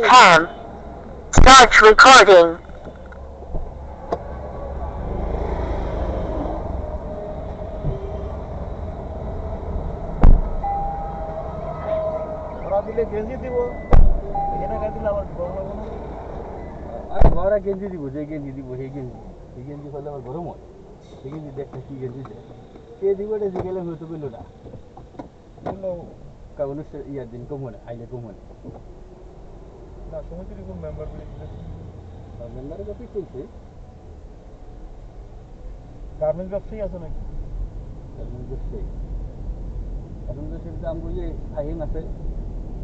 Cam. Start recording. গেঞ্জি দিব এখানে কাজ দিলে আবার গরম লাগবে না আরে ঘরে গেঞ্জি দিব যে গেঞ্জি দিব সেই গেঞ্জি হলে আবার গরম হয় সেই গেঞ্জি দেখতে কি গেঞ্জি দেয় কে দিব এটা জিগেলে হয়তো পেলো না কারণ ইয়ার দিন কম হয় আইলে কম হয় না সমিতির কোন মেম্বার মেম্বারের অফিস চলছে গার্মেন্টস ব্যবসায়ী আছে নাকি গার্মেন্টস ব্যবসায়ী দাম বললে ফাহিম আছে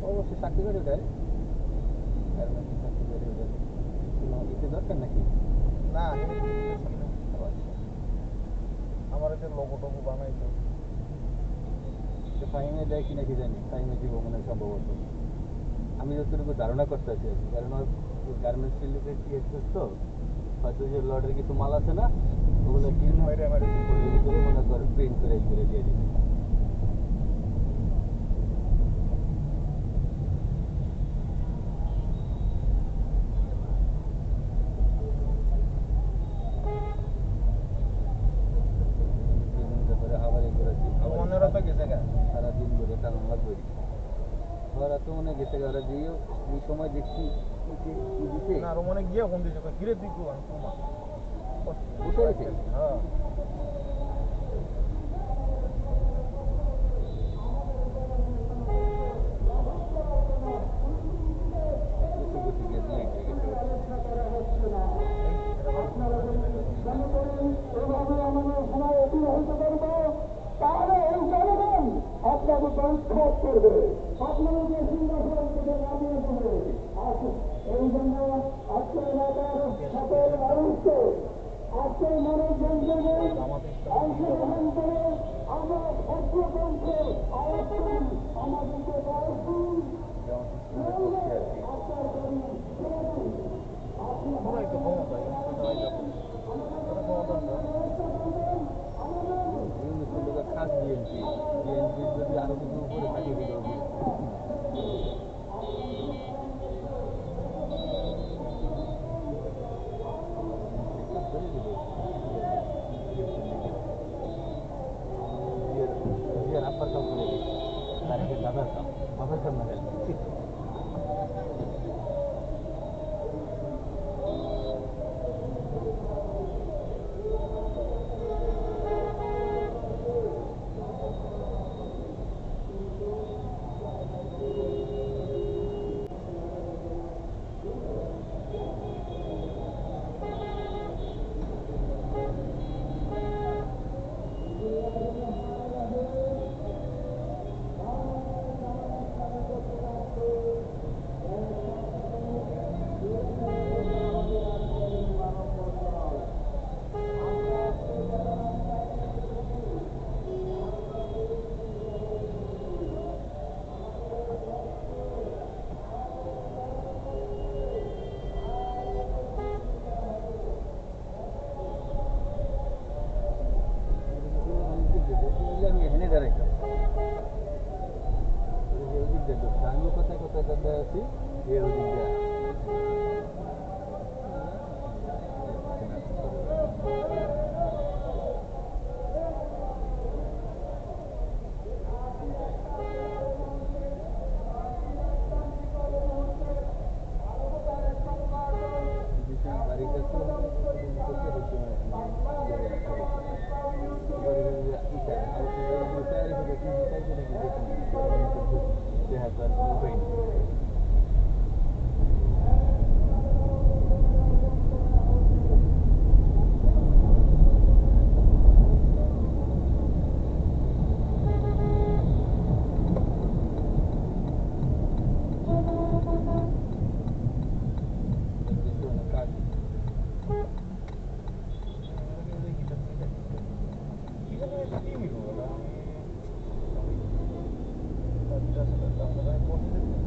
অবশ্যই সার্টিফিকেট দেয় গার্মেন্টস সার্টিফিকেট দেয় কোনো ইতে দরকার নাকি না আমার একটা লোগো টোগো বানাইতো ফাহিমে দেয় কিনা কি জানি ফাহিমে দিব মনে হয় সম্ভবত আমি যতটুকু ধারণা করতে আছি কারণ গার্মেন্টস রিলেটেড ইয়ে তো হয়তো যে লটের কিছু মাল আছে না ওগুলো কিনে ভিতরে মনে কর প্রিন্ট করে দিয়ে দিবে সারাদিন ধরে কারণ লাগবে ওরা তো মনে গেছে ওরা যে এই সময় দেখছি না রোমানে গিয়ে ফোন দিয়েছে কিরে তুই কো আমি তোমা বুঝতে পেরেছি হ্যাঁ আপনাকে বয়স্কার করবে আপনাকে সিংহাসন থেকে নামিয়ে দেবে এই জন্য আজকে এলাকার সকল মানুষকে আজকের মানুষজনকে অংশগ্রহণ করে আমরা সত্যতন্ত্রে আওয়াজ করি আমাদেরকে বয়স দিন আমরাই তো ক্ষমতা খাস বিএনপি যদি আরো কিছু উপরে থাকে দিকে আব্বার কাম করে তারিখে বাবার কাম না আমি কোথায় কোথায় আছি এই ওদিকটা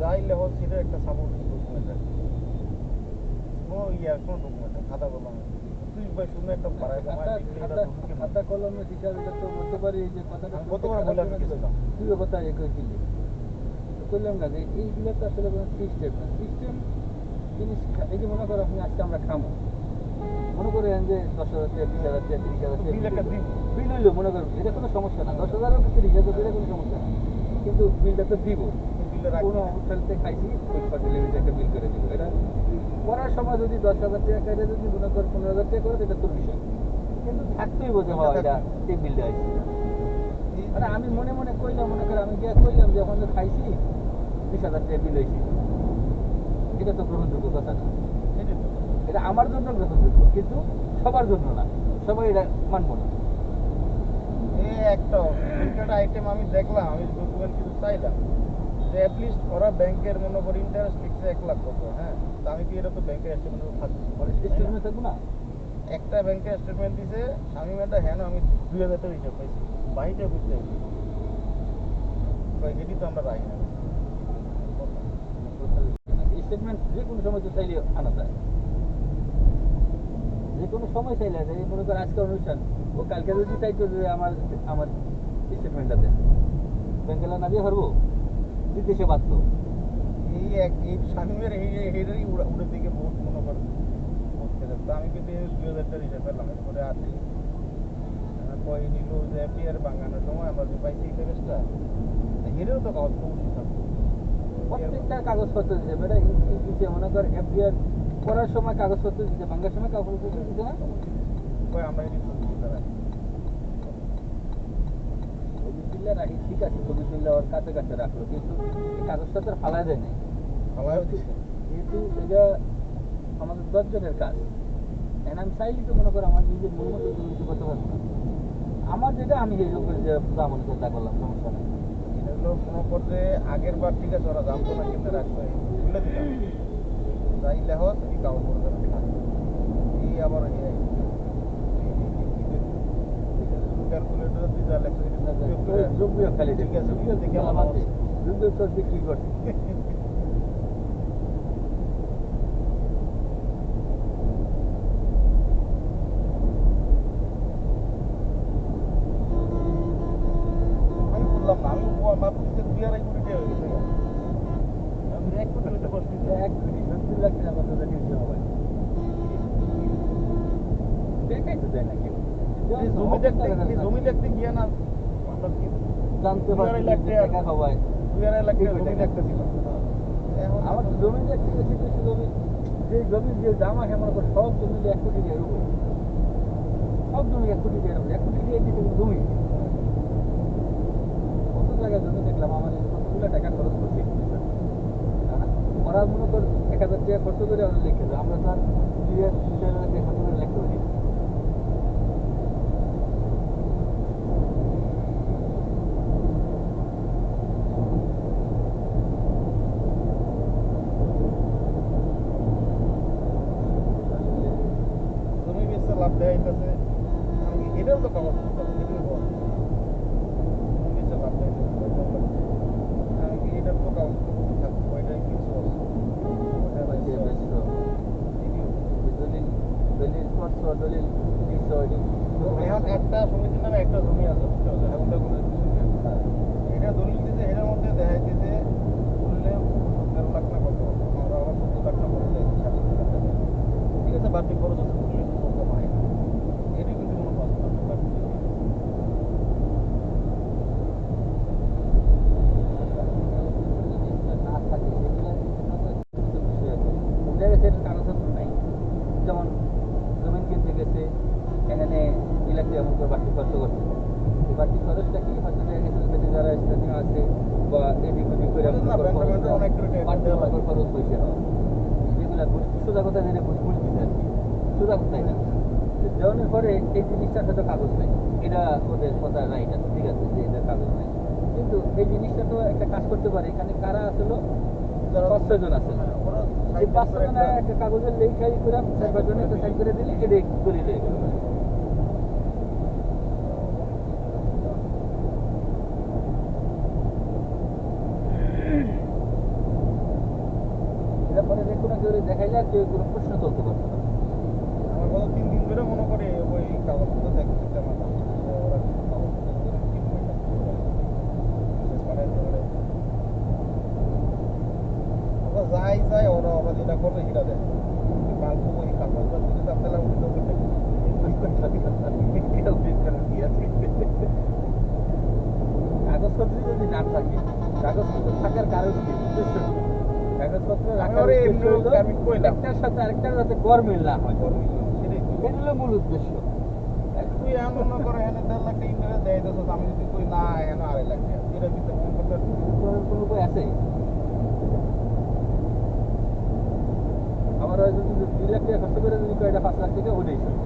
যাইলে হল সিটের একটা সাপোর্টিং ডকুমেন্ট আছে কোনো কোনো ডকুমেন্ট খাতা কলম তুই ভাই শুনে একটা পাড়ায় খাতা কলমের হিসাবে তো বলতে পারি যে কথাটা কতবার বললাম তুইও কথা কইছিলি করলাম না যে এইগুলো তো আসলে কোনো সিস্টেম না সিস্টেম জিনিস এই যে মনে করো আপনি আজকে আমরা খামো মনে করেন যে 10,000 টাকা 20,000 টাকা 30,000 টাকা বিল একটা দিব। বিল হইলো মনে করেন এটা কোনো সমস্যা না 10,000 হোক 30,000 এটা কোনো সমস্যা না কিন্তু বিলটা তো দিব বিলে রাখি কোনো না। হোটেলতে খাইছি ওই হোটেলে একটা বিল করে দিব এটা করার সময় যদি 10,000 টাকা কাটে যদি মনে করেন 15,000 টাকা করে এটা তোর বিষয় কিন্তু থাকতেই বোঝে হয় এটা এই বিলটা আইসি এই মানে আমি মনে মনে কইলাম মনে করে আমি গিয়ে কইলাম যে এখন তো খাইছি 20,000 টাকা বিল হয়েছি এটা তো গ্রহণযোগ্য কথা না এটাই তো। এটা আমার জন্য গ্রহণযোগ্য কিন্তু সবার জন্য না সবাই এটা মানবো না এই একটা আইটেম আমি দেখলাম, আমি ডকুমেন্ট কিছু চাইলাম যে অ্যাটলিস্ট ওরা ব্যাংকের মনে করি ইন্টারেস্ট লিখছে 1 লাখ কত, হ্যাঁ তা আমি কি এটা তো ব্যাংকের স্টেটমেন্ট থাকবে স্টেটমেন্ট থাকবো না একটা ব্যাংকের স্টেটমেন্ট দিছে স্বামী মেয়েটা হ্যাঁ আমি 2,000 টাকা হিসাব পাইছি বাহিটা বুঝতে পারছি এটি তো আমরা রাখি না। স্টেটমেন্ট যে কোনো সময় তো চাইলে আনা যায় যে কোনো সময় চাইলে যায় মনে করেন আজকে অনুষ্ঠান ও কালকে যদি চাইতো যে আমার আমার স্টেটমেন্টটা দেন ব্যাংকে না দিয়ে পারবো বিদেশে বাধ্য এই স্বামী মেয়ের এইটারই উড়ে দিকে বহুত মনে করেন করতে তো আমি কিন্তু 2,000 টাকা হিসাব পেলাম এরপরে আর নেই কয় নিল যে এফডিআর বাঙানোর সময় আমরা যে পাইছি ইন্টারেস্টটা হেরেও তো কাগজ অবশ্যই থাকবে প্রত্যেকটা কাগজপত্র দিতে এটা দিতে মনে কর এফডিআর করার সময় কাগজপত্র দিতে ভাঙার সময় কাগজপত্র দিতে না কয় আমরা এটি সুবিধা রাখি ছবি তুললে রাখি ঠিক আছে ছবি তুললে ওর কাছে কাছে রাখলো কিন্তু এই কাগজটা তো আর ফালাই দেয় নাই ফালাইও দিছে যেহেতু এটা আমাদের 10 জনের কাজ এখন আমি চাইলে তো মনে করো আমার নিজের মন মতো কিছু করতে পারবো না আমার যেটা আমি এই করে যে যা মনে করে তা করলাম সমস্যা নেই এটা হলো কোনো পর্যায়ে আগের বার ঠিক আছে ওরা জানতো না কেমনে রাখবে তুলে দিলাম যাই লেহস এই কাগজ পত্র থাক এই আবার ক্যালকুলেটর দিয়ে যা লেখা যোগ্য খালি ঠিক আছে যোগ্য দেখে আমার আমার বাদে যোগ্য তোর বিক্রি করছে আমি বললাম না আমি ভাবছি যে 2.5 কোটি টাকা হয়ে গেছে আমি 1 কোটি হতে পারছি না। 1 কোটি 70 লাখ টাকা কত জানি দিতে হবে দেখাই তো দেয় না কেউ এই জমি দেখতে গিয়ে না আমরা কি জানতে 2.5 পারছি লাখ যে টাকা টাকা হওয়ায় 2.5 লাখ টাকা জমি দেখতেছিল এখন আমার তো জমি দেখতে গেছি বেশি জমি যে জমির যে দাম আছে মনে করো সব জমি 1 কোটি টাকার উপরে সব জমি 1 কোটি টাকার উপরে 1 কোটি টাকা দিতে জমি কত জায়গায় জমি দেখলাম আমার কতগুলো টাকা খরচ করছে ওরা মনে কর 1,000 টাকা খরচ করে ওরা লিখে দেয় আমরা তো আর 2,000 টাকা খরচ করে লিখতে পারি না। জমি বেচতে লাভ দেয় এটাতে আমি এটাও তো কাগজ এটাই বল জমি বেচতে লাভ দেয় আমি কি এটার তো কাগজ থাকবে ওইটাই কিছু আছে যে বেশি দলিল দলিল করছো দলিল দিচ্ছ এখন একটা সমিতির নামে একটা জমি আছে বুঝতে পারছো এখন তো কোনো কিছু নেই এটা দলিল দিতে এটার মধ্যে দেখা যাচ্ছে বললে 13 লাখ না কত আমরা আবার 14 লাখ না করে দেয় ঠিক আছে বাড়তি খরচ আছে বললে কম হয় এটি কিন্তু কোনো কথা না বাড়তি না থাকে সেগুলো কাগজপত্র নাই যেমন জমিন কিনতে গেছে এখানে ইলেকট্রিক এমন করে বাড়তি খরচ করছে এই বাড়তি খরচটা কি হয়তো দেখা গেছে সেটা যারা স্থানীয় আছে বা এদিক ওদিক করে বাড়তি খরচ হয়েছে যেগুলা সোজা কথা যেটা ঘুষ দিতে আর কি সোজা কথাই না দেওয়ানোর পরে এই জিনিসটার সাথে কাগজ নেই এটা ওদের কথা রাইট আছে ঠিক আছে যে এদের কাগজ নেই কিন্তু এই জিনিসটা তো একটা কাজ করতে পারে এখানে কারা আসলো 5-6 জন আছে এই 5-6 জন একটা কাগজের লেখাই করে 4 জনে একটা সাইন করে দিলে এটা দলিল হয়ে গেল এটা পরে যে কোনো কেউ দেখাইলে আর কেউ কোনো প্রশ্ন তুলতে পারবে না আমার গত 3 দিন ধরে মনে করে ওই কাগজপত্র দেখতে আমার ওরা কাগজপত্র কি যাই ওরা যেটা করবে সেটা হলো আমি কইলাম একটার সাথে আরেকটার যাতে গরমিল না হয়, সেটাই তো। এটা হলো মূল উদ্দেশ্য। তুই এমন মনে করে এখানে 1.5 লাখ টাকা ইন্টারেস্ট দেয় দিতেছ, আমি যদি কই না এখানে 2.5 লাখ টাকা, এটার ভিতরে কোন করতে পারবি? করার কোনো উপায় আছে? আমার হয়তো যদি 2 লাখ টাকা খরচ করে যদি কয়টা 5 লাখ টাকা ওটাই সব।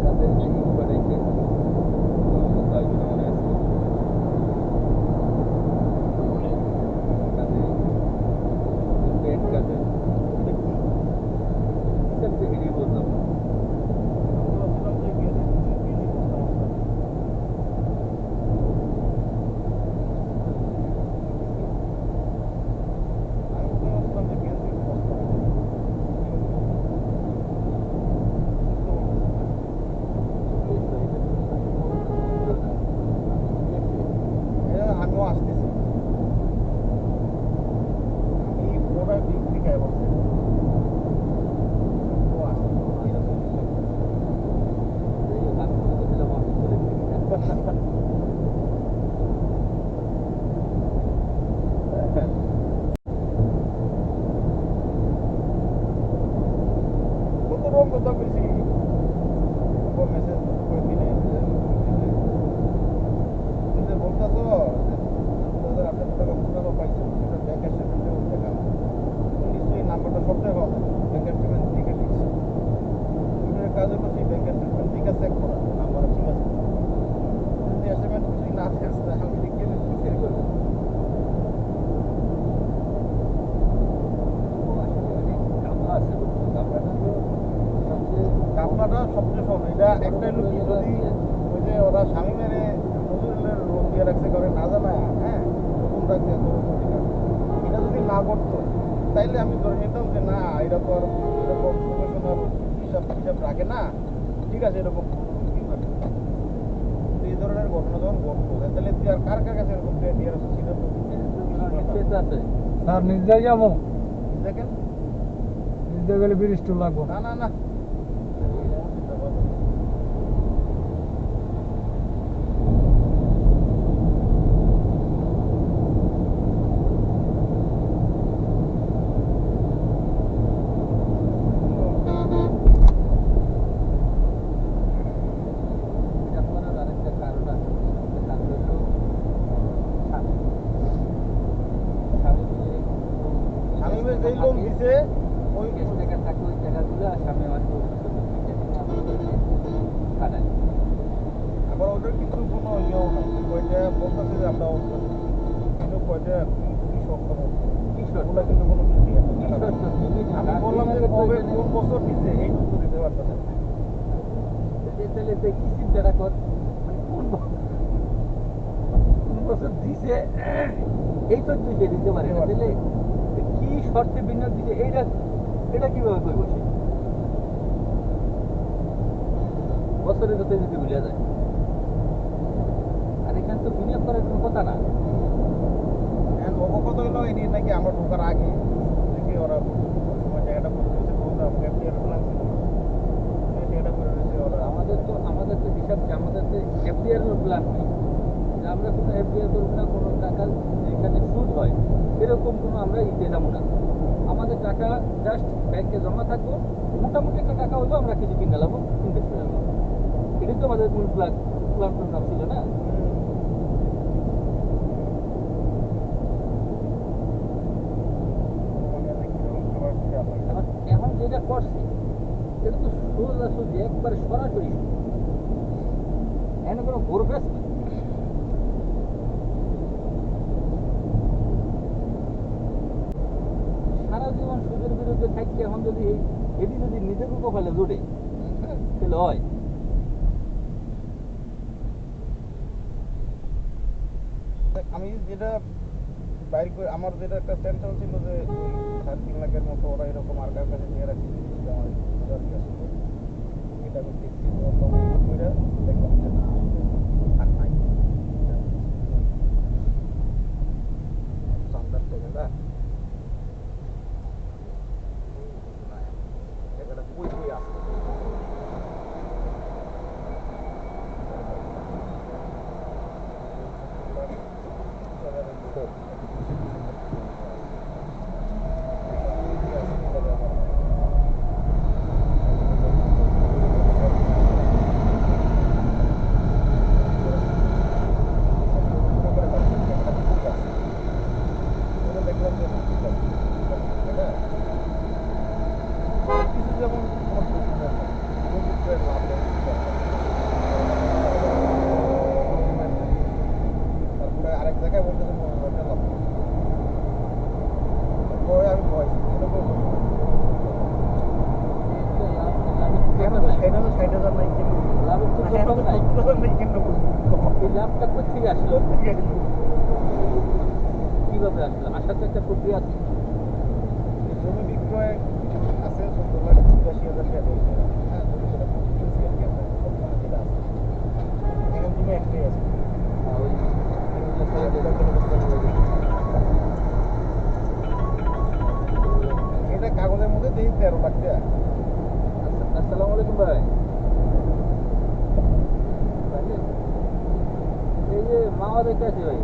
তাদের যে ই পাঠাইছে, কয়জনে মনে আছে? তাদের পেট কাটে। সব থেকে এড়িয়ে বললাম না। আমি তো ভাবছিলাম যে গেঞ্জি বস্তা মস্তা। আমি তো ভাবছিলাম যে গেঞ্জি বস্তা। আমিও আসতেছি, আমি পুরোটা বিক্রি খাই বলছি। ও আসতেছি, আমি মনে করছিলাম অফিস চলে গেছে। কত রকম কথা কইছি, ও মেসেজ করে দিলে তুমি যে বলতেছো যে 2018 টাকা মুনাফা পাইছো, এটা ব্যাংক স্টেটমেন্টেও দেখা না। তুমি নিশ্চয়ই নাম্বারটা সবটাই পাওয়া যায়, ব্যাংক স্টেটমেন্ট থেকে লিখছো। তুমি একটা কাজ করছি, ব্যাংক স্টেটমেন্ট থেকে চেক করা নাম্বার ঠিক আছে। যদি স্টেটমেন্ট কিছুই না থাকে আমি লিখে কিসের করবে? ও আসলে অনেক কামলা আছে, বুঝছো? কামলাটা তো সবচেয়ে কাপড়াটা সবচেয়ে সহজ। এটা একটাই লোক যদি ওই যে ওরা স্বামী মেরে নজরুলের রোগ দিয়ে রাখছে করে না জানায়, হ্যাঁ রকম রাখছে এত ঠিক আছে, এটা যদি না করতো তাইলে আমি ধরে নিতাম যে না এরা তো আর এরকম প্রফেশনাল হিসাব হিসাব রাখে না, ঠিক আছে এরকম ভুল পারে। কিন্তু এই ধরনের ঘটনা যখন ঘটলো তাহলে তুই আর কার কার কাছে এরকম দিয়ে রাখছিস সেটা তো নিশ্চয়ই তো আছে। স্যার নিজে যাবো, দেখেন। নিজে গেলে ব্রিজ টু লাগবো। না না না এটা করার আরেকটা কারণ আছে। একটা কারণ হলো স্বামী। স্বামী মিলে স্বামীমের যেই লোন দিছে ওই ক্যাশ টাকা থাকে, ওই টাকাগুলো স্বামী হয়তো খাটায়। আবার ওদের কিন্তু কোনো ইয়েও নাই, কয়টা বলতেছে যে আমরা কিন্তু কয়টা কি শর্ত বলছে, কি শর্ত? ওগুলা কিন্তু কোনো কিছু দিয়ে কি শর্ত? তুমি আমি বললাম যে কবে কোন বছর দিছে এই তথ্য দিতে পারতেছে না। তাহলে তুই কি চিন্তাটা কর, মানে কোন বছর দিছে এই তো তুই দিতে পারে না, তাহলে কি শর্তে বিনিয়োগ দিছে এইটা, এটা কিভাবে করবো সে? বছরের কথা যদি ভুলে যায়, আর এখানে তো বিনিয়োগ করার কোনো কথা না। এখন অবগত হইলো এটি নাকি আমরা ঢোকার আগে দেখি ওরা ওই সময় জায়গাটা করে রয়েছে, তখন তো আমাকে এফডিআর প্ল্যান ছিল না, এই জায়গাটা করে রয়েছে ওরা। আমাদের তো হিসাব কি, আমাদের তো এফডিআর এর প্ল্যান নেই যে আমরা কোনো এফডিআর করবো না, কোনো টাকা যেখানে সুদ হয় এরকম কোনো আমরা ইতে যাবো না। আমাদের টাকা জাস্ট ব্যাংকে জমা থাকবো, মোটামুটি একটা টাকা হইলো আমরা কিছু কিনে নেবো, ইনভেস্ট করে নেবো। এটাই তো আমাদের মূল প্ল্যান প্রোগ্রাম ছিল না? এখন যেটা করছি এটা তো সোজাসুজি একবারে সরাসরি, এখানে কোনো গোরবেস নেই। সারা জীবন সুদের বিরুদ্ধে থাকছে, এখন যদি এটি যদি নিজের কপালে জোটে তাহলে হয়। আমি যেটা বাইরে করে আমার যেটা একটা টেনশন ছিল যে 3.5 লাখের মতো ওরা এরকম আর কার কাছে নিয়ে রাখছে জিনিসটা আমার একটু বোঝার ইয়ে ছিল। এটা আমি দেখছি বললাম করে দেখলাম যে না আর নাই চান্দার টাকাটা টাকাটা কই কই আসছে তারপরে আরেক জায়গায় বলতেছে আমি ভয় এরকম এই লাভটা কোথেকে আসলো? কিভাবে আসলো? আসার তো একটা প্রক্রিয়া আছে। জমি বিক্রয় আছে 14,82,000 টাকা দিয়েছে। হ্যাঁ জমি সেটা কিনছি আর কি আমরা বর্তমানে যেটা আছে এখন জমি একটাই আছে ওই এটা কাগজের মধ্যে দিই 13 লাখ টাকা। আসসালামু আলাইকুম ভাই। এই যে মামা দেখতে আছি ভাই,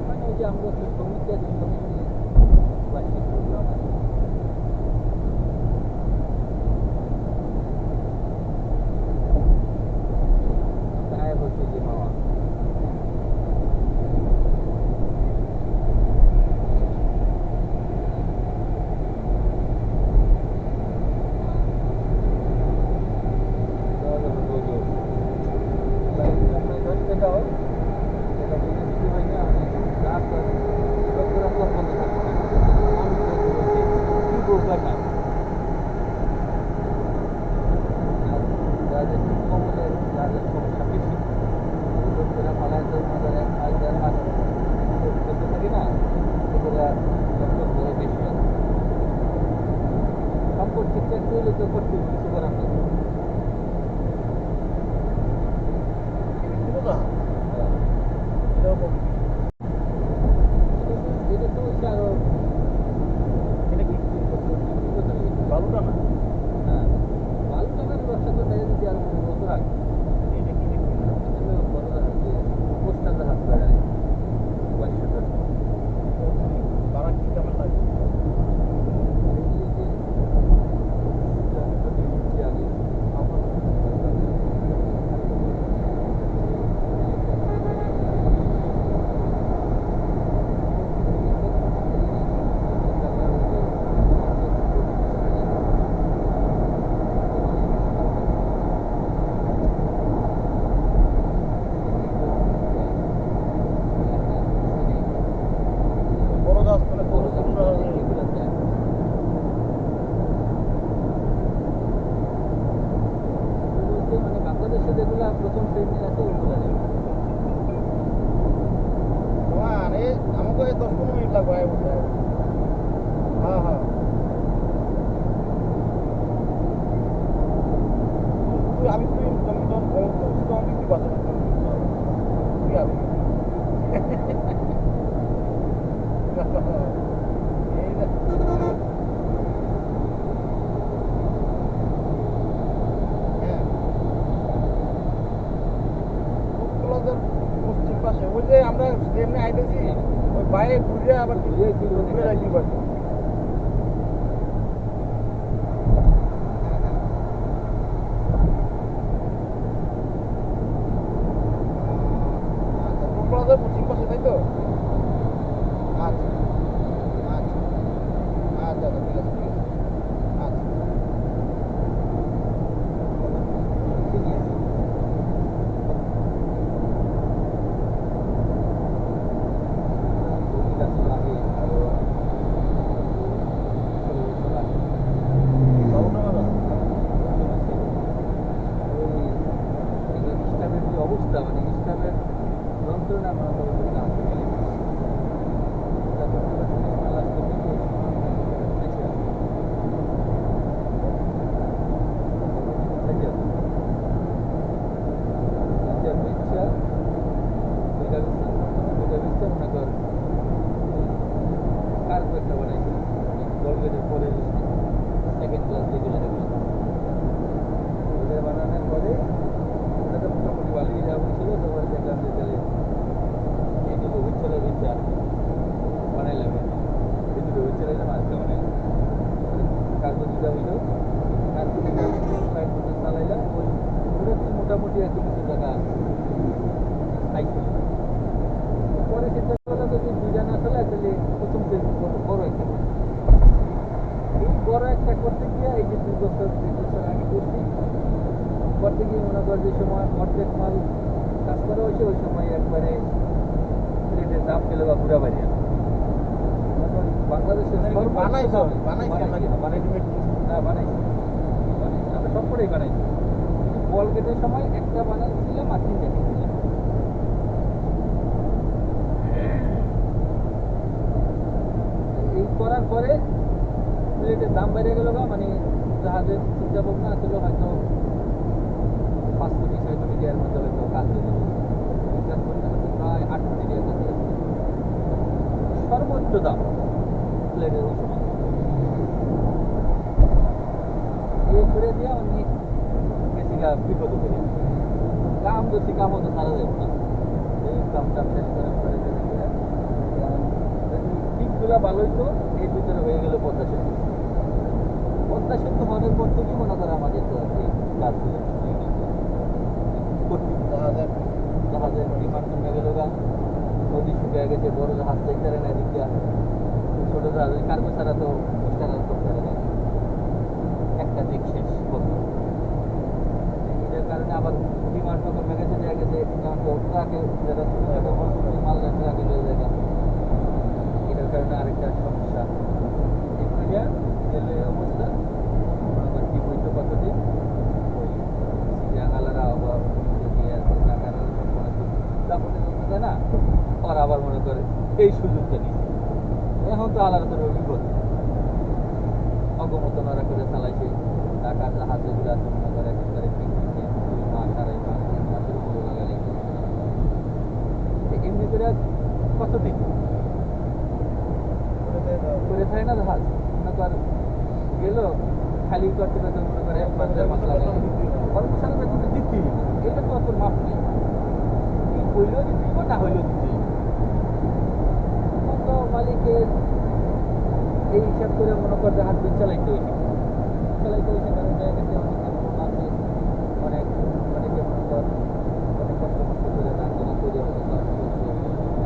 মানে ওই যে আমরা তো সমিতি আছি, সমিতি বার্ষিক প্রোগ্রাম আছে। গায়ে হচ্ছে যে মামা প্রথম শ্রেণীর আছে ওগুলো আমাকে 10-15 মিনিট লাগবে হ্যাঁ হ্যাঁ আমি তুই জমি যখন খরচ করছি তখন তুই বাঁচাবো তুই আমি পশ্চিম পাশে ওই যে আমরা যেমনি আইতেছি ওই বাইরে ঘুরে আবার ঘুরে যাই পারছি পশ্চিম পাশে তাই তো আচ্ছা আচ্ছা আচ্ছা আচ্ছা ঠিক আছে ঠিক আছে আচ্ছা দেওয়া হইলো তারপরে কয়েক বছর চালাইলাম ওই পুরো মোটামুটি এত কিছু টাকা আইছিল পরে চিন্তা করলাম যদি দুইটা না চলে তাহলে প্রথম থেকে বড় একটা করবো। এই বড় একটা করতে গিয়ে এই যে 2 বছর আগে করছি করতে গিয়ে মনে কর যে সময় অর্ধেক মাল কাজ করা হয়েছে ওই সময় একবারে প্লেটের দাম গেলে বা ঘুরা বাড়িয়ে বাংলাদেশের বানাইছি আমরা সব করেই বানাইছি বল গেটের সময় একটা বানাইছিলাম আর 3টা কিনছিলাম এই করার পরে প্লেটের দাম বেড়ে গেল না মানে জাহাজের চিন্তা ভাবনা ছিল হয়তো 5 কোটি 6 কোটি টাকার মধ্যে হয়তো কাজ হয়ে যাবে কাজ করতে হয়তো প্রায় 8 কোটি টাকা কাজ হয়ে যাবে সর্বোচ্চ দাম প্লেটের ওই সময় এই করে দিয়ে আমি গেছি বিপদ করে কাম করছি কামও তো সারা যাবে না এই কামটা শেষ করার পরে দিকগুলো ভালোই তো এর ভিতরে হয়ে গেল পদ্মা সেতু হওয়ার পর থেকেই মনে করে আমাদের তো এই কাজগুলো করতে জাহাজের ডিমান্ড কমে গেল গা নদী শুকিয়ে গেছে বড় জাহাজ দেখতে না এদিক দিয়া ছোট জাহাজ কার্গো ছাড়া তো স্টারার করতে পারে না একটা দিক শেষ বন্ধ এটার কারণে আবার ডিমান্ড কমে গেছে দেখা গেছে ট্রাকে যারা ছোটখাটো মাল ট্রাকে লয়ে যায় এটার কারণে আরেকটা সমস্যা রেলের অবস্থা আবার কি বইতে কতদিন ওই জানালারা আবার না আর আবার মনে করে এই সুযোগটা নিচ্ছে এখন তো আলাদা করে বিপদ অগমত নড়া করে চালাইছে টাকার জাহাজ যেগুলো আছে মনে করে একেবারে 2 মাস 2.5 মাস 3 মাসের উপরে লাগালে এমনি করে কতদিন করে থাকে না জাহাজ মনে কর গেল খালি করতে করতে মনে করে 1 মাস 1.5 মাস লাগালে কর্মচারী বেতন দিতেই এটা তো অত মাপ নেই হইলেও দিতে না হইলেও দিতে তো মালিকের এই হিসাব করে মনে কর জাহাজ চালাইতে হয়েছে কারণ দেখা গেছে আছে অনেক অনেকে মনে কর অনেক কষ্ট করে রান্না করে হয়তো কাজ করছে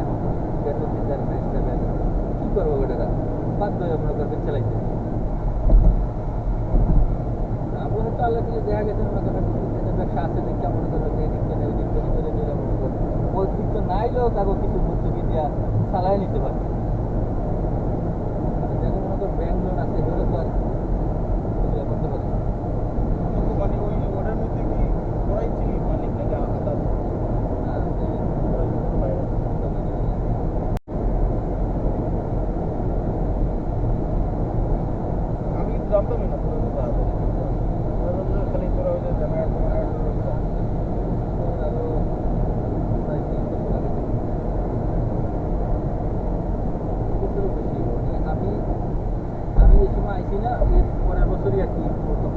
এখন বেতন দিতে আর ম্যাচটা বেতন কী করবো ওটা বাধ্য হয়ে মনে করবে চালাইতে আমরা হয়তো আল্লাহ থেকে দেখা গেছে মনে করেন ব্যবসা আছে দেখে মনে করেন এই দিকটা নেই ওই দিকটা করে নিলে মনে করেন ওই দিকটা নাইলেও তাকে কিছু ভর্তুকি দেওয়া চালাই নিতে পারে যাদের মনে করেন ব্যাংক লোন আছে এগুলো তো আর এগুলো করতে পারে মানে ওই ওটার মধ্যে কি করাইছি মালিক নাকি আলাদা আমি কিন্তু জানতামই না পুরো কথা খালি তোরা ওই যে জানার আমি এই সময় আইসি না এর পরের বছরই আর কি প্রথম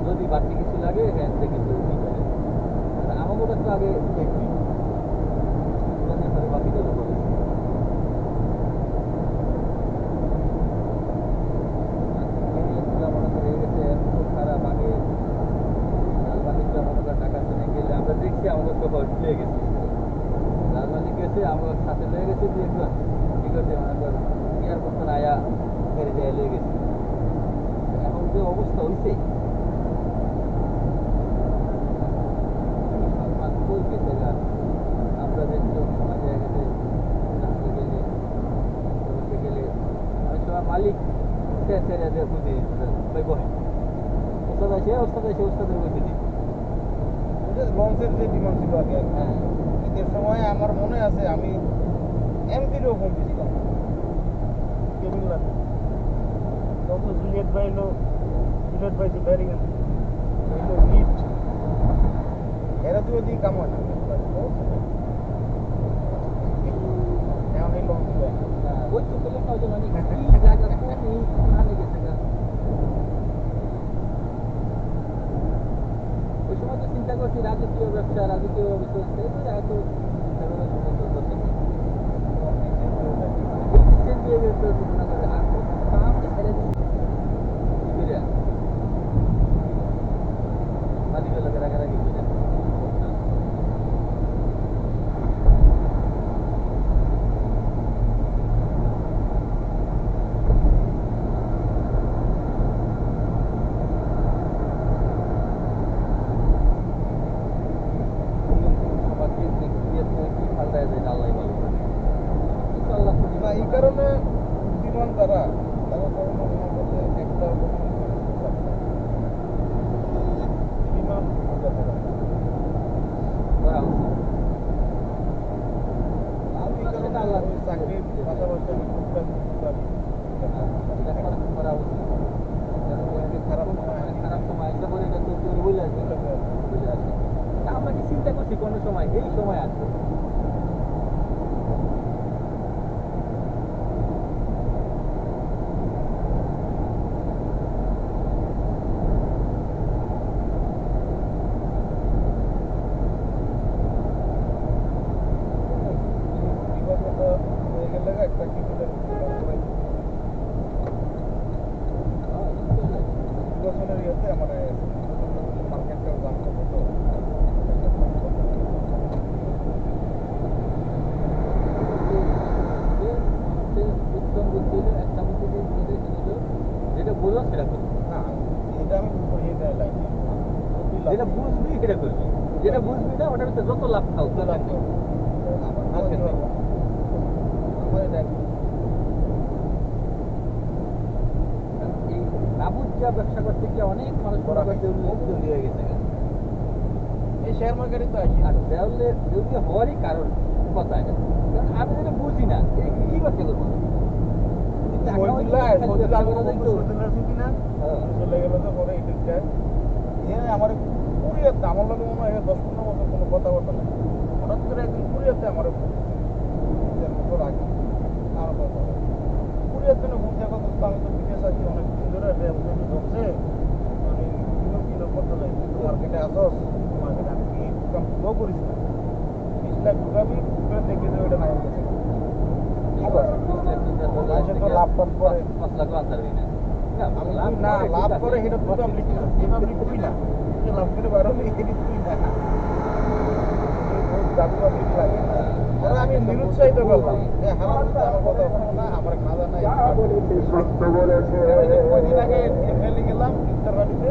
যদি বাড়তি কিছু লাগে হ্যাঁ কিন্তু আমাকে তো আগে দেখবি বাকি দিল মনে করে গেছে খারাপ আগে মনে করে টাকা হয়েছে আমার সাথে লয়ে গেছে দিয়ে একটু ঠিক আছে মানে এয়ারপোর্ট থেকে আয়া গাড়ি যায় লয়ে গেছে এখন যে অবস্থা হয়েছে আমরা যে সময় জায়গা গেছে গেলে অনেক সময় মালিক ছেড়ে দিয়ে বুঝে ভাই বহে ওস্তাদ আছে ওস্তাদের বসে দিই লঞ্চের যে ডিমান্ড ছিল আগে হ্যাঁ ঈদের সময় আমার মনে আছে আমি এমপিরও ফোন দিয়েছিলাম কেবিনলাতে তখন জুলিয়েট ভাই এলো জুলিয়েট ভাই জিবারি গেছে এলো লিফট এরা তো ওদিকে কাম হয় না এখন এই লঞ্চ দেয় ওই তো পেলে না ওজন অনেক কি জায়গা কোন কোনখানে গেছে গা ওই সময় তো চিন্তা করছি রাজকীয় ব্যবসা রাজকীয় বিষয় এত চিন্তা করার সময় তো দরকার নেই সিস্টেম দিয়ে গেছে মনে করে আর কাম ছেড়ে দিচ্ছে মালিকের লোকের রাগারাগি করে না এই কারণে বুদ্ধিমান তারা কারণে মনে করছে একটা মিনিমাম আমি এই কারণে ওই চাকরির পাশাপাশি আমি টুকটাক করা উচিত খারাপ সময় একটা করে এটা তো বলে আসবে আমরা কি চিন্তা করছি কোনো সময় এই সময় আসবে একটা টিকিটের নির্বাচনের ইয়েতে মানে মার্কেটটাও দাম কত তো উত্তম বুদ্ধি হলো একটা বুদ্ধি যেটা বোঝো সেটা করবি না এটা আমি করিয়ে দেয় লাইন যেটা বুঝবি সেটা করবি যেটা বুঝবি না ওটার ভিতরে যত লাভ খাও লাভ করবো আমার এটা এই নাবুজ্জা ব্যবসা করতে গিয়ে অনেক মানুষ দেউলি হয়ে গেছে এই শেয়ার মার্কেটে তো আসি আর দেউলি হওয়ারই কারণ কথা এটা কারণ আমি যেটা বুঝি না এই কি করতে করবো চলে গেল তো পরে ইলেকট্রিক আমার কুড়িয়াতে আমার লোক মনে হয় 10-15 বছর কোনো কথাবার্তা নেই হঠাৎ করে একদিন কুড়িয়াতে আমার বছর আগে আমার কথা কুড়িয়ার জন্য ফোন দেখো তো আমি তো বিদেশ আছি অনেক দিন ধরে ঢুকছে মানে কিলো করতে যাই মার্কেটে আসস মার্কেটে আমি কি কাম ফ্লো করিস না 20 লাখ ঢুকাবি ঢুকে দেখি যে ওইটা নাই গেছে তো লাভ টাভ করে 5 লাখ আনতে পারবি না না লাভ করে সেটা তুই পাবলিক না তুই পাবলিক তুই না তুই লাভ করে বারো নেই তুই না দাদু পাবলিক লাগে আর আমি নিরুৎসাহিত করলাম যে হারাম আমার কথা শোনো না আমার খাজা নাই কয়দিন আগে এমএলএ গেলাম ইফতার বাড়িতে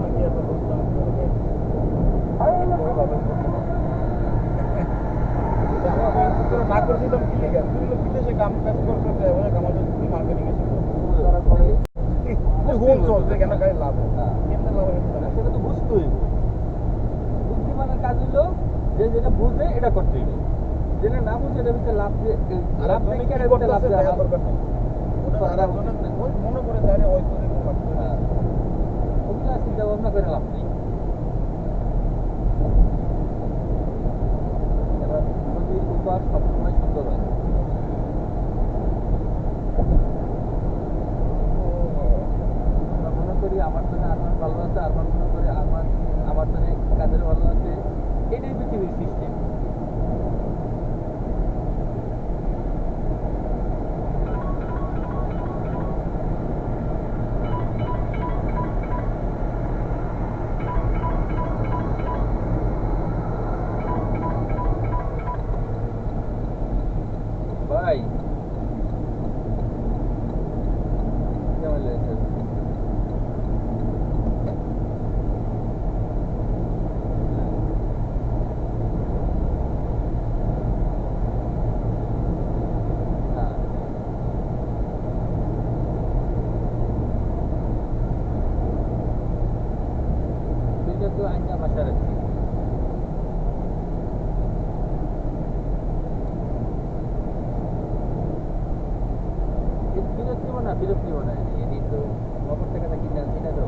নাকি এত বসলাম না করছিলাম কি লেগে তুই বিদেশে কাম কাজ করতে আমাদের তুমি মার্কেটিং এ হোম চলছে কেন গাড়ি লাভ কেমনে লাভ সেটা তো বুঝতে হইব বুদ্ধিমানের কাজ হলো যে যেটা বুঝে এটা করতে হইবে যেটা না বুঝে এটা ভিতরে লাভ লাভ দেখে এটা ভিতরে লাভ দেওয়া দরকার নেই ওটা আরেকজনের ওই মনে করে যায় হয়তো ওগুলো চিন্তা ভাবনা করে লাভ নেই এবার নদীর উপর সবসময় সুন্দর হয় মনে করি আমার জন্য আরমান ভালো আছে আরমান মনে করে আমার জন্য কাজের ভালো আছে এটাই পৃথিবীর সিস্টেম তো আইনা বাসা রাখছি ফিরত নিব না এদিন তো নগদ টাকাটা কিনে আনছি না তো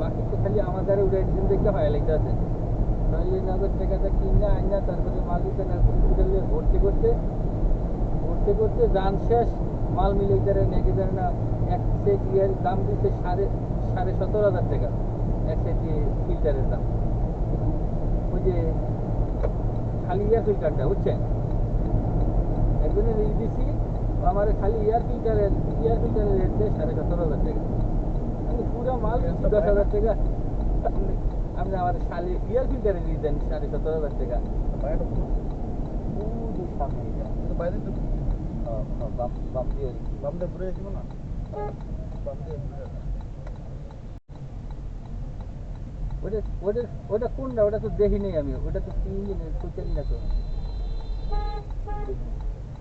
বাকি তো খালি আমাদের উড়ে একদিন দেখে হয় লাগতেছে তাহলে নগদ টাকাটা কিনে আইনা তারপরে মালিক হসপিটালে ভর্তি করতে যান শেষ মাল মিলে করে নেগে দেন না এক সেট ইয়ের দাম দিচ্ছে সাড়ে 17,000 টাকা এক সেট ফিল্টারের দাম ওই যে খালি ইয়ার ফিল্টারটা বুঝছেন একজনের রিল দিছি আমার খালি ইয়ার ফিল্টারের রেট দেয় 17,500 টাকা আমি পুরো মাল দিচ্ছি 10,000 টাকা আপনি আমার খালি ইয়ার ফিল্টারে রিল দেন 17,500 টাকা সামনে বাইরে তো বাম দিয়ে বাম দিয়ে ঘুরে আসবো না বাম দিয়ে ঘুরে আসবো ওটা কোনটা ওটা তো দেখিনি আমি ওটা তো কি ইঞ্জিনের খুঁজেনি না তো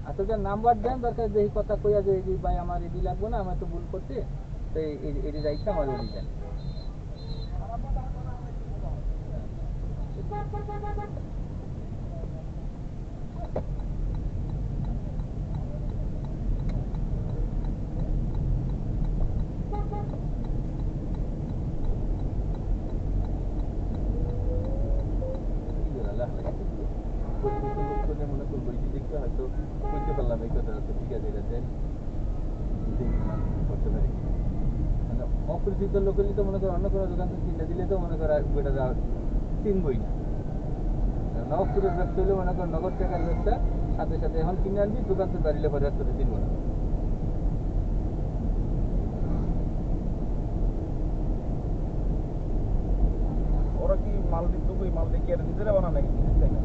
আসলে নাম্বার দেন দরকার দেখি কথা কইয়া যে এই ভাই আমার এডি লাগবো না আমার তো ভুল করতে তো এডি রাইখা আমার ওডি দেন মনে করবো দেখতে হয়তো বুঝতে পারলাম এই কথা তো ঠিক আছে এটা দেন করতে পারি মানে অপরিচিত লোকেরই তো মনে করো অন্য কোনো দোকান থেকে কিনে দিলে তো মনে করো ওইটা চিনবই না নবপুরের ব্যবসা হলে মনে করো নগদ টাকার ব্যবসা সাথে সাথে এখন কিনে আনবি দোকান থেকে দাঁড়িয়ে পরে আর তোকে চিনবো না ওরা কি মাল দিত ওই মাল দিয়ে কি আর নিজেরা বানা নাকি তাই না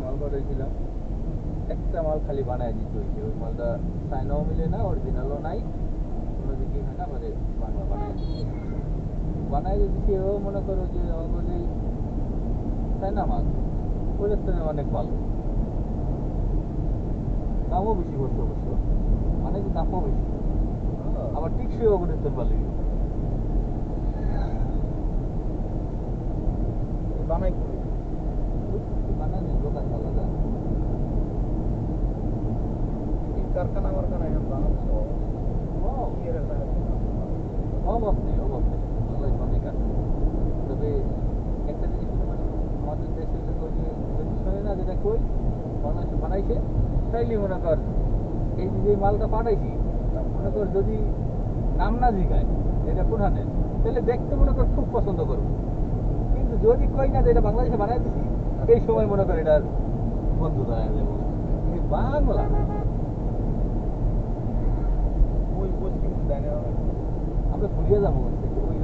মাল বানাইছিলাম একটা মাল খালি বানায় দিতে হয়েছে ওই মালটা চায়নাও মিলে না অরিজিনালও নাই কোনো দিকে হয় না মানে বানায় দিচ্ছি ও মনে করো যে আমাকে যে চায়না মাল ওইটার থেকে অনেক ভালো দামও বেশি করছে অবশ্য মানে কি দামও বেশি আবার টিকসইও ওগুলোর ভালোই বানাই বানানি দোকান আলাদা এই কারখানা এখন বানাচ্ছে অভাব নেই বাংলাদেশ অনেক আছে তবে একটা জিনিস মানে আমাদের দেশে যদি শোনে না যেটা কই বাংলাদেশে বানাইছে তাইলে মনে কর এই যে মালটা পাঠাইছি মনে কর যদি নাম না জিগায় এটা কোনখানে তাহলে দেখতে মনে কর খুব পছন্দ করবো কিন্তু যদি কই না যে এটা বাংলাদেশে বানাই দিছি এই সময় মনে কর এটার বন্ধু দাঁড়ায় যাবো বাংলা ওই ওই কিন্তু দেয় না আমরা ঘুরিয়ে যাবো ওই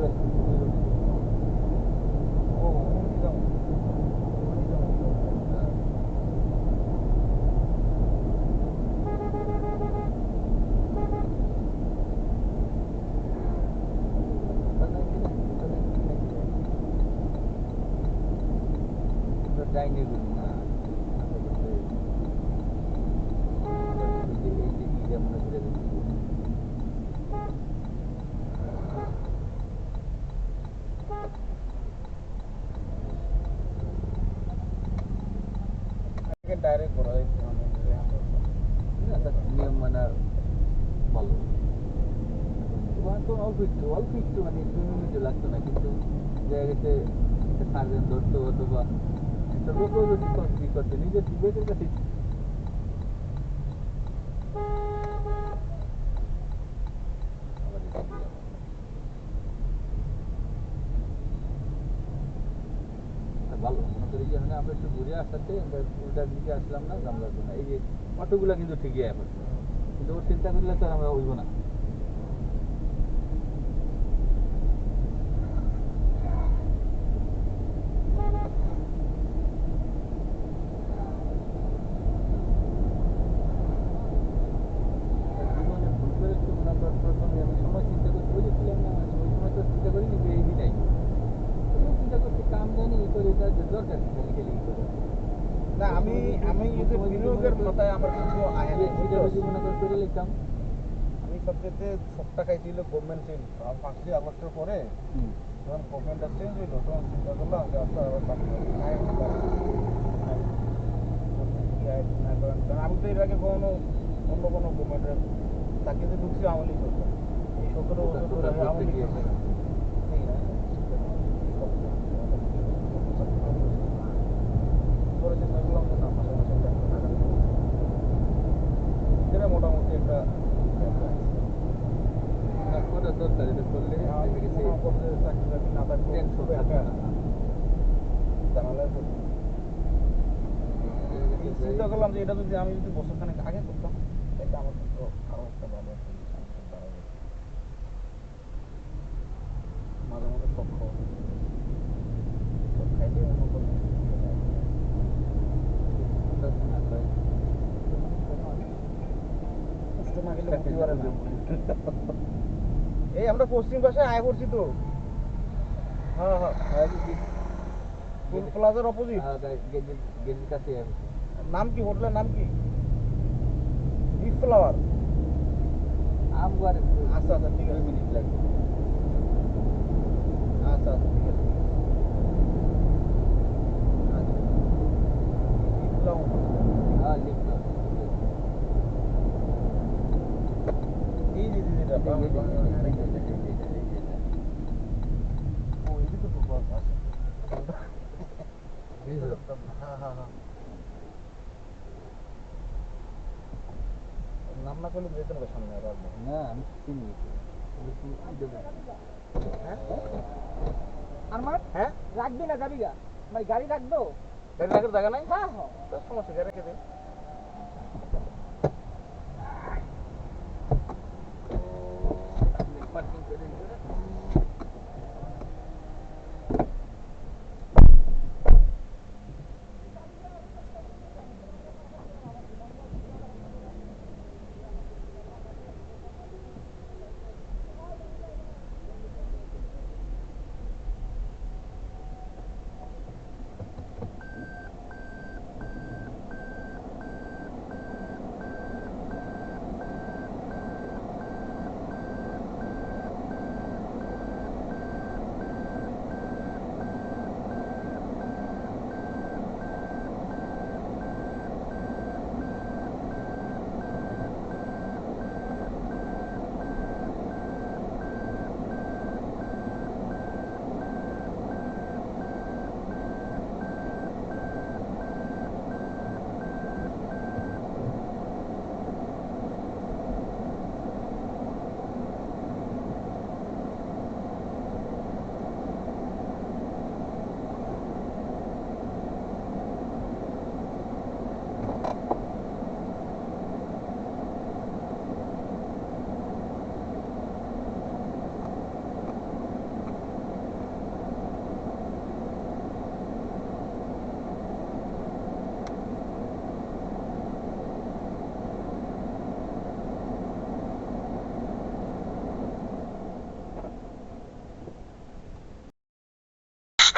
ও অনুমতি দাও যাইনি না মনে করে ডাইরেক্ট করা হয়েছে নিয়ম মানা ভালো অল্প একটু মানে 2 মিনিটও লাগতো না কিন্তু জায়গাতে একটা সার্জেন ধরতো অথবা একটা লোকও যদি করতে নিজের বিবেকের কাছে ভালো মনে করি যে আমরা একটু ঘুরে আসাতে উল্টার দিকে আসলাম না জানলার জন্য এই যে অটোগুলো কিন্তু ঠিকই আছে কিন্তু ওর চিন্তা করলে তো আর আমরা হইব না জীবনে ভুল করেছি আমরা প্রথমে আমি সময় চিন্তা করতে বলেছিলাম না ওই সময় তো চিন্তা করিনি যে এই দিনাই চিন্তা করছি কাম জানি এই করে এটা দরকার কি খালি খালি করে না আমি এই যে বিনিয়োগের মাথায় আমার কিছু আয় নেই, বুঝছো? মনে করে লিখতাম আমি সবচেয়ে সবটা খাইছিল গভর্নমেন্ট চেঞ্জ 5ই আগস্টের পরে যখন গভর্নমেন্টটা চেঞ্জ হইলো তখন চিন্তা করলাম যে আচ্ছা আবার চাকরি আয় কারণ আমি তো এর আগে কখনো অন্য কোনো গভর্নমেন্টের চাকরিতে ঢুকছি আওয়ামী লীগ সরকার এই 17 বছর ধরে আমি আওয়ামী লীগ সরকার এই না পরে চিন্তা করলাম যে না পাশাপাশি একটা টাকা এটা মোটামুটি একটা করা দরকার এটা করলে চাকরি বাকরি না থাকলে টেনশন একটা থাকবে না জানালায় পড়বে। চিন্তা করলাম যে এটা যদি আমি যদি বছরখানেক আগে করতাম তাহলে আমার কিন্তু আরো একটা ভালো একটা সংসার দাঁড়াবে। মাঝে মাঝে শখ খাওয়া শখ খাইলে অন্য কোনো কষ্ট না গেলে মুক্তি পারে না। এই আমরা পশ্চিম পাশে আয় করছি তো হ্যাঁ হ্যাঁ ফুল প্লাজার অপোজিট গেটের কাছে নাম কি হোটেলের নাম কি বিগ ফ্লাওয়ার আমগার আচ্ছা আচ্ছা ঠিক আছে মিনিট লাগবে আচ্ছা আচ্ছা ঠিক আছে আচ্ছা বিগ ফ্লাওয়ার হ্যাঁ লিখলাম এই যে যেটা ও এদিকে তো বস আছে হ্যাঁ হ্যাঁ হ্যাঁ নাম না করলে যেতেন না সামনে আর আসবে না আমি চিনি আমার হ্যাঁ রাখবি না যাবি গা ভাই গাড়ি রাখবো গাড়ি রাখার জায়গা নাই হ্যাঁ হ্যাঁ তার সমস্যা গাড়ি রেখে দে পার্কিং করে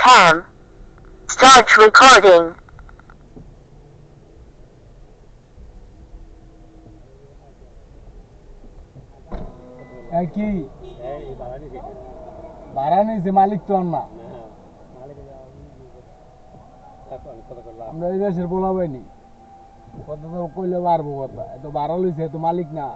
Cam. Start recording. কি ভাড়া নিয়েছে মালিক তো আর না আমরা এই দেশের বলা পাইনি কথা তো কইলে পারবো কথা এত ভাড়া লইছে এত মালিক না